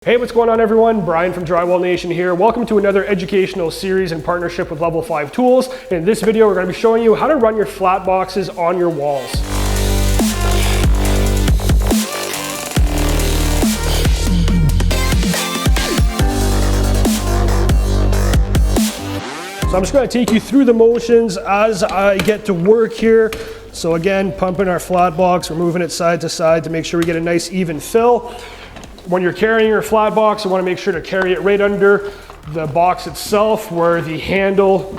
Hey, what's going on everyone? Brian from Drywall Nation here. Welcome to another educational series in partnership with Level 5 Tools. In this video, we're going to be showing you how to run your flat boxes on your walls. So I'm just going to take you through the motions as I get to work here. So again, pumping our flat box, we're moving it side to side to make sure we get a nice even fill. When you're carrying your flat box, you want to make sure to carry it right under the box itself where the handle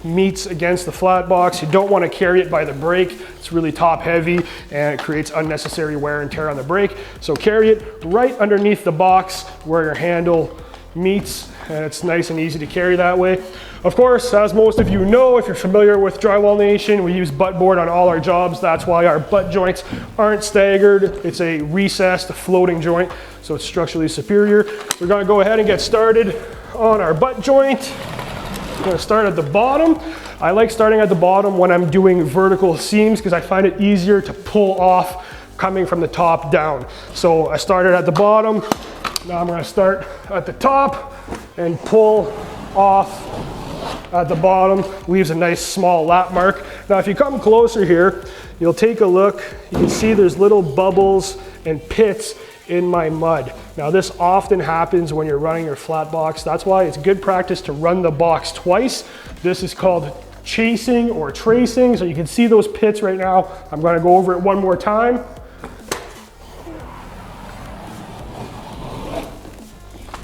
meets against the flat box. You don't want to carry it by the brake. It's really top heavy and it creates unnecessary wear and tear on the brake. So carry it right underneath the box where your handle meets, and it's nice and easy to carry that way. Of course, as most of you know, if you're familiar with Drywall Nation, we use butt board on all our jobs. That's why our butt joints aren't staggered. It's a recessed floating joint, so it's structurally superior. We're gonna go ahead and get started on our butt joint. We're gonna start at the bottom. I like starting at the bottom when I'm doing vertical seams because I find it easier to pull off coming from the top down. So I started at the bottom. Now I'm gonna start at the top and pull off at the bottom. Leaves a nice small lap mark. Now if you come closer here, you'll take a look. You can see there's little bubbles and pits in my mud. Now this often happens when you're running your flat box. That's why it's good practice to run the box twice. This is called chasing or tracing. So you can see those pits right now. I'm gonna go over it one more time.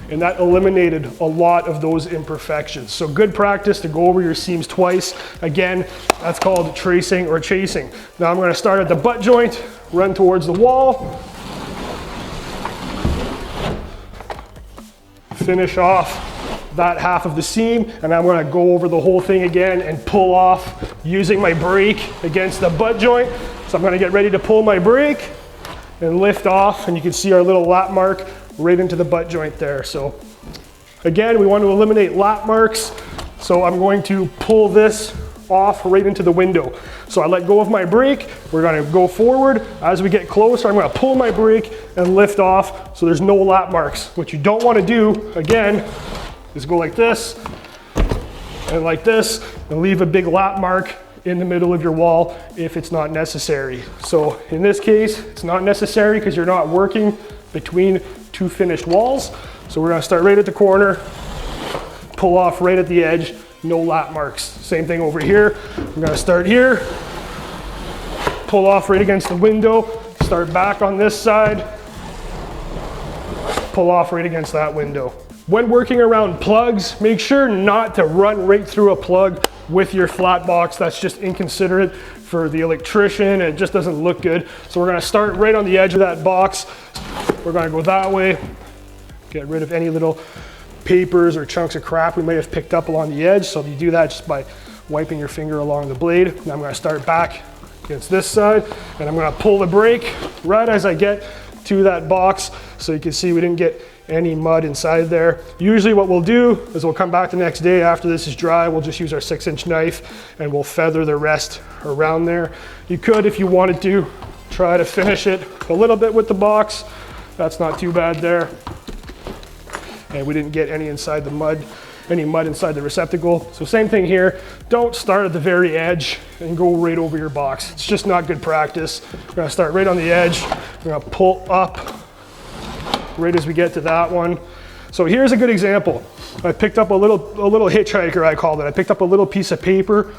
And that eliminated a lot of those imperfections. So good practice to go over your seams twice. Again, that's called tracing or chasing. Now I'm gonna start at the butt joint, run towards the wall, finish off that half of the seam, and I'm gonna go over the whole thing again and pull off using my brake against the butt joint. So I'm gonna get ready to pull my brake and lift off, and you can see our little lap mark right into the butt joint there. So again, we want to eliminate lap marks. So I'm going to pull this off right into the window. So I let go of my brake. We're going to go forward. As we get closer, I'm going to pull my brake and lift off so there's no lap marks. What you don't want to do, again, is go like this and leave a big lap mark in the middle of your wall if it's not necessary. So in this case, it's not necessary because you're not working between two finished walls. So we're gonna start right at the corner, pull off right at the edge, no lap marks. Same thing over here. We're gonna start here, pull off right against the window, start back on this side, pull off right against that window. When working around plugs, make sure not to run right through a plug with your flat box. That's just inconsiderate for the electrician and it just doesn't look good. So we're gonna start right on the edge of that box. We're gonna go that way, get rid of any little papers or chunks of crap we may have picked up along the edge. So you do that just by wiping your finger along the blade. And I'm gonna start back against this side and I'm gonna pull the brake right as I get to that box. So you can see we didn't get any mud inside there. Usually what we'll do is we'll come back the next day after this is dry. We'll just use our 6-inch knife and we'll feather the rest around there. You could, if you wanted to, try to finish it a little bit with the box. That's not too bad there. And we didn't get any inside the mud, any mud inside the receptacle. So same thing here. Don't start at the very edge and go right over your box. It's just not good practice. We're gonna start right on the edge. We're gonna pull up right as we get to that one. So here's a good example. I picked up a little hitchhiker, I called it. I picked up a little piece of paper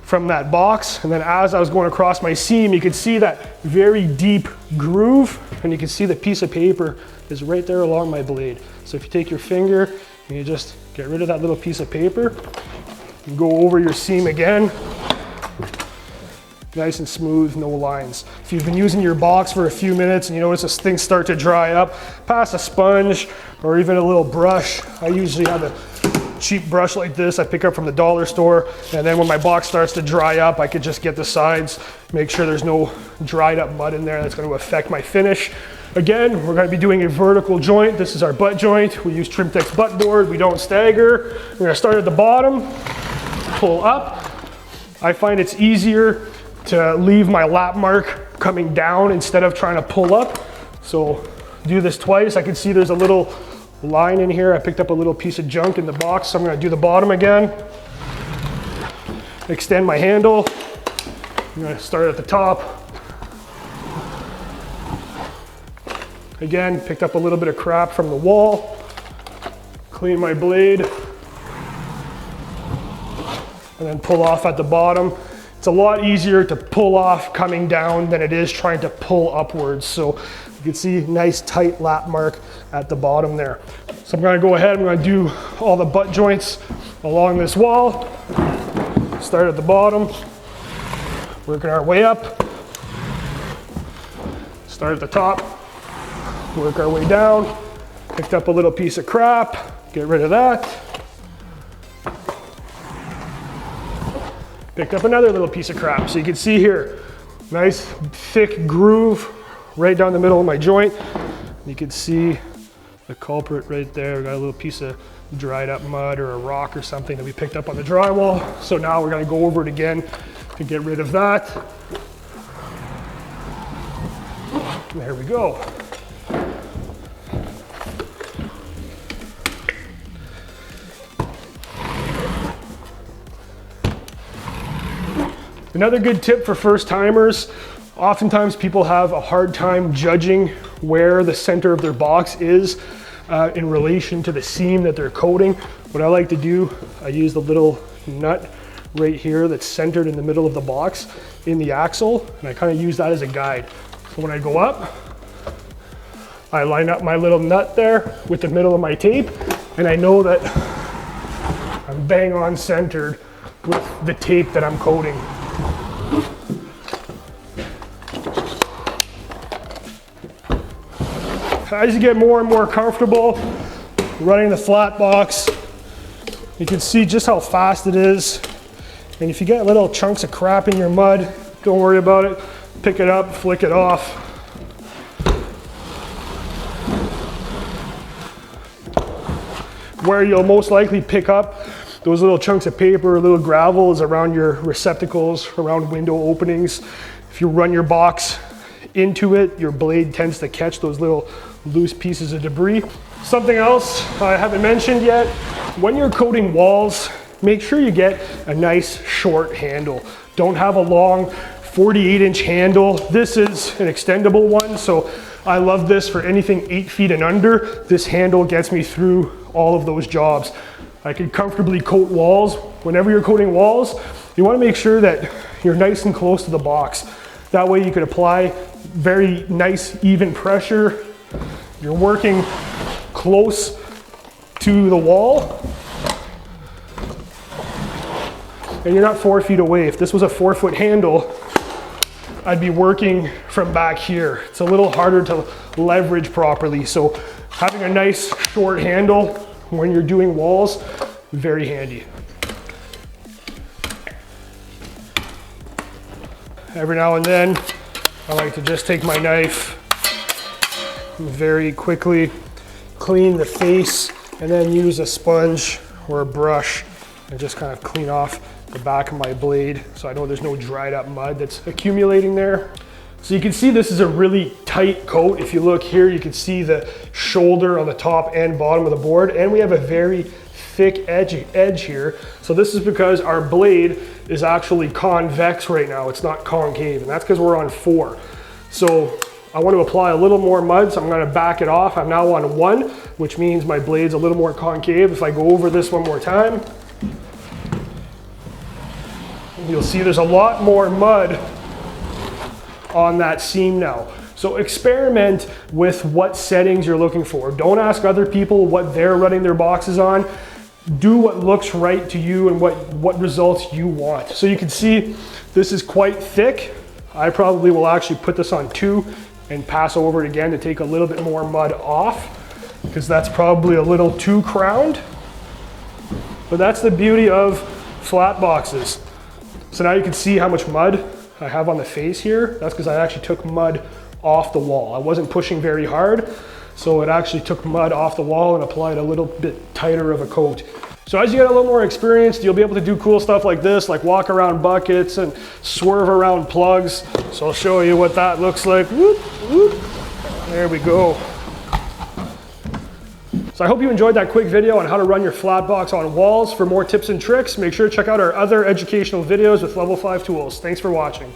from that box, and then as I was going across my seam, you could see that very deep groove, and you can see the piece of paper is right there along my blade. So if you take your finger and you just get rid of that little piece of paper, and go over your seam again, nice and smooth, no lines. If you've been using your box for a few minutes and you notice this things start to dry up, pass a sponge or even a little brush. I usually have a cheap brush like this I pick up from the dollar store, and then when my box starts to dry up, I could just get the sides, make sure there's no dried up mud in there that's going to affect my finish. Again, we're going to be doing a vertical joint. This is our butt joint. We use Trimtex butt board. We don't stagger. We're going to start at the bottom, pull up. I find it's easier to leave my lap mark coming down instead of trying to pull up. So Do this twice. I can see there's a little line in here. I picked up a little piece of junk in the box, so I'm gonna do the bottom again. Extend my handle. I'm gonna start at the top. Again, picked up a little bit of crap from the wall. Clean my blade. And then pull off at the bottom. It's a lot easier to pull off coming down than it is trying to pull upwards. So you can see nice tight lap mark at the bottom there. So I'm gonna go ahead, I'm gonna do all the butt joints along this wall. Start at the bottom, working our way up. Start at the top, work our way down. Picked up a little piece of crap, get rid of that. Picked up another little piece of crap. So you can see here, nice thick groove right down the middle of my joint. You can see the culprit right there. We got a little piece of dried up mud or a rock or something that we picked up on the drywall. So now we're gonna go over it again to get rid of that. There we go. Another good tip for first timers, oftentimes people have a hard time judging where the center of their box is in relation to the seam that they're coating. What I like to do, I use the little nut right here that's centered in the middle of the box in the axle, and I kind of use that as a guide. So when I go up, I line up my little nut there with the middle of my tape, and I know that I'm bang on centered with the tape that I'm coating. As you get more and more comfortable running the flat box, you can see just how fast it is. And if you get little chunks of crap in your mud, don't worry about it. Pick it up, flick it off. Where you'll most likely pick up those little chunks of paper or little gravel is around your receptacles, around window openings. If you run your box into it, your blade tends to catch those little loose pieces of debris. Something else I haven't mentioned yet, when you're coating walls, make sure you get a nice short handle. Don't have a long 48-inch handle. This is an extendable one, so I love this for anything 8 feet and under. This handle gets me through all of those jobs. I can comfortably coat walls. Whenever you're coating walls, you want to make sure that you're nice and close to the box. That way you can apply very nice, even pressure. You're working close to the wall, and you're not 4 feet away. If this was a 4-foot handle, I'd be working from back here. It's a little harder to leverage properly. So having a nice short handle when you're doing walls, very handy. Every now and then, I like to just take my knife, very quickly clean the face, and then use a sponge or a brush and just kind of clean off the back of my blade so I know there's no dried up mud that's accumulating there. So you can see this is a really tight coat. If you look here, you can see the shoulder on the top and bottom of the board, and we have a very thick edge here. So this is because our blade is actually convex right now. It's not concave, and that's because we're on 4. So I want to apply a little more mud, so I'm going to back it off. I'm now on 1, which means my blade's a little more concave. If I go over this one more time, you'll see there's a lot more mud on that seam now. So experiment with what settings you're looking for. Don't ask other people what they're running their boxes on. Do what looks right to you and what results you want. So you can see this is quite thick. I probably will actually put this on 2 and pass over it again to take a little bit more mud off, because that's probably a little too crowned. But that's the beauty of flat boxes. So now you can see how much mud I have on the face here. That's because I actually took mud off the wall. I wasn't pushing very hard, so it actually took mud off the wall and applied a little bit tighter of a coat. So as you get a little more experienced, you'll be able to do cool stuff like this, like walk around buckets and swerve around plugs. So I'll show you what that looks like. Whoop, whoop. There we go. So I hope you enjoyed that quick video on how to run your flat box on walls. For more tips and tricks, make sure to check out our other educational videos with Level 5 tools. Thanks for watching.